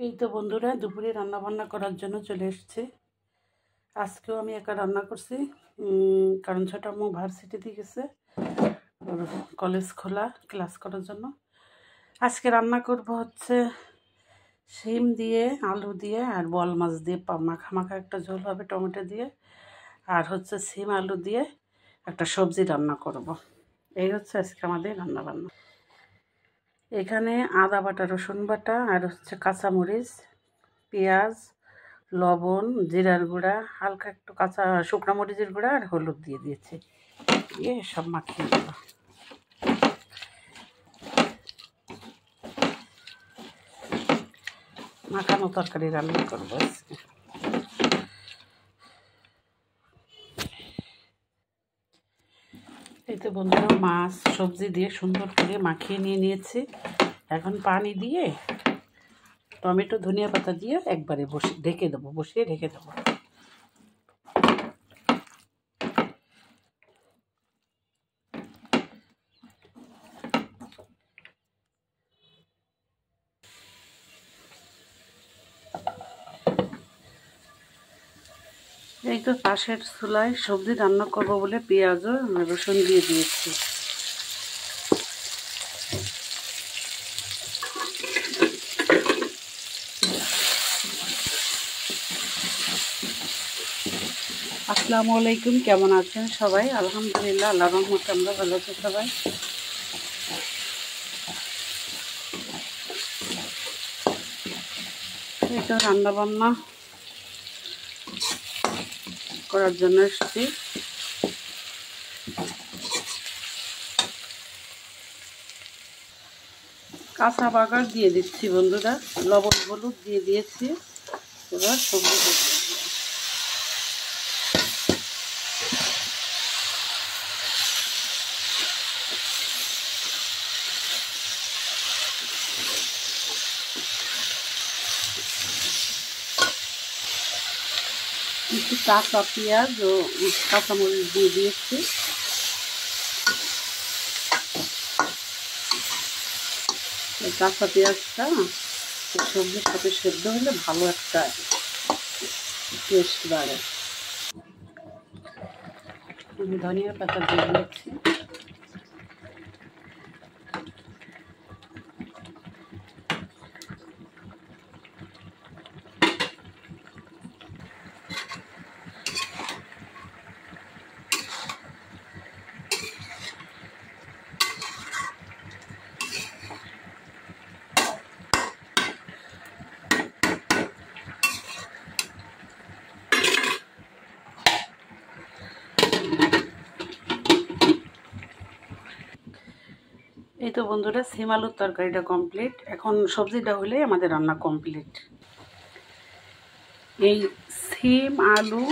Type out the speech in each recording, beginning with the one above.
এই তো বন্ধুরা, দুপুরে রান্না বান্না করার জন্য চলে এসেছি। আজকেও আমি একা রান্না করছি, কারণ ছোট আম্মু ভার্সিটিতে গেছে, ওর কলেজ খোলা, ক্লাস করার জন্য। আজকে রান্না করব হচ্ছে শিম দিয়ে, আলু দিয়ে আর বল মাছ দিয়ে মাখা মাখা একটা ঝোল হবে টমেটো দিয়ে, আর হচ্ছে শিম আলু দিয়ে একটা সবজি রান্না করব। এই হচ্ছে আজকে আমাদের রান্না বান্না। এখানে আদা বাটা, রসুন বাটা আর হচ্ছে কাঁচামরিচ, পেঁয়াজ, লবণ, জিরার গুঁড়া, হালকা একটু কাঁচা শুকনো মরিচের গুঁড়া আর হলুদ দিয়ে দিয়েছি, দিয়ে সব মাখিয়ে দেবো। মাখানো তরকারি রান্না করবো আজকে। এই তো বন্ধুরা, মাছ সবজি দিয়ে সুন্দর করে মাখিয়ে নিয়েছি। এখন পানি দিয়ে টমেটো ধনিয়া পাতা দিয়ে একবারে বসিয়ে ঢেকে দেবো। এই তো পাশের চুলায় সবজি রান্না করবো বলে পেঁয়াজ ও রসুন দিয়ে দিয়েছি। আসসালামু আলাইকুম, কেমন আছেন সবাই? আলহামদুলিল্লাহ, আল্লাহর রহমতে আমরা ভালো আছি সবাই। এই তো রান্না বান্না করার জন্য এসেছি। কাঁচা বাগার দিয়ে দিচ্ছি বন্ধুরা, লবণ হলুদ দিয়ে দিয়েছি। এবার সবজি দিয়ে কিছু কাঁচা পেঁয়াজ ও কাঁচামরিচ দিয়ে দিয়েছি। কাঁচা পেঁয়াজটা সবজির সাথে সেদ্ধ হলে ভালো একটা টেস্ট বাড়ে। আমি ধনিয়া পাতা দিয়ে দিয়েছি। এই তো বন্ধুরা, শিম আলুর তরকারিটা কমপ্লিট। এখন সবজিটা হলেই আমাদের রান্না কমপ্লিট। এই শিম আলু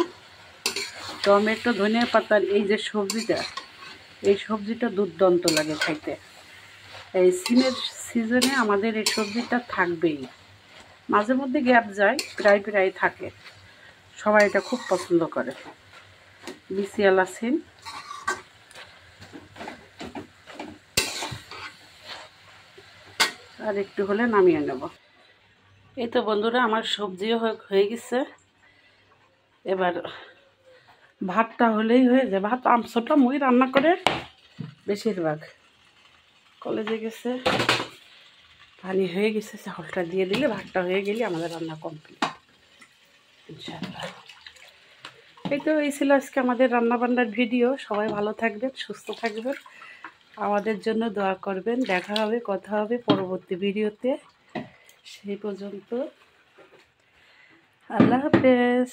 টমেটো ধনিয়া পাতার এই যে সবজিটা, এই সবজিটা দুর্দান্ত লাগে খাইতে। এই শিমের সিজনে আমাদের এই সবজিটা থাকবেই, মাঝে মধ্যে গ্যাপ যায়, প্রায় থাকে। সবাই এটা খুব পছন্দ করে, বিসিয়ালা শিম। আর একটু হলে নামিয়ে নেব। এই তো বন্ধুরা, আমার সবজিও হয়ে গেছে। এবার ভাতটা হলেই হয়ে যায়। ভাত আমসটা মুই রান্না করে বেশিরভাগ। কলেজে গেছে, পানি হয়ে গেছে, চাউলটা দিয়ে দিলে ভাতটা হয়ে গেলে আমাদের রান্না কমপ্লিট ইনশাআল্লাহ। এই তো এই ছিল আজকে আমাদের রান্নাবান্নার ভিডিও। সবাই ভালো থাকবেন, সুস্থ থাকবেন, আমাদের জন্য দোয়া করবেন। দেখা হবে, কথা হবে পরবর্তী ভিডিওতে। সেই পর্যন্ত আল্লাহ হাফেজ।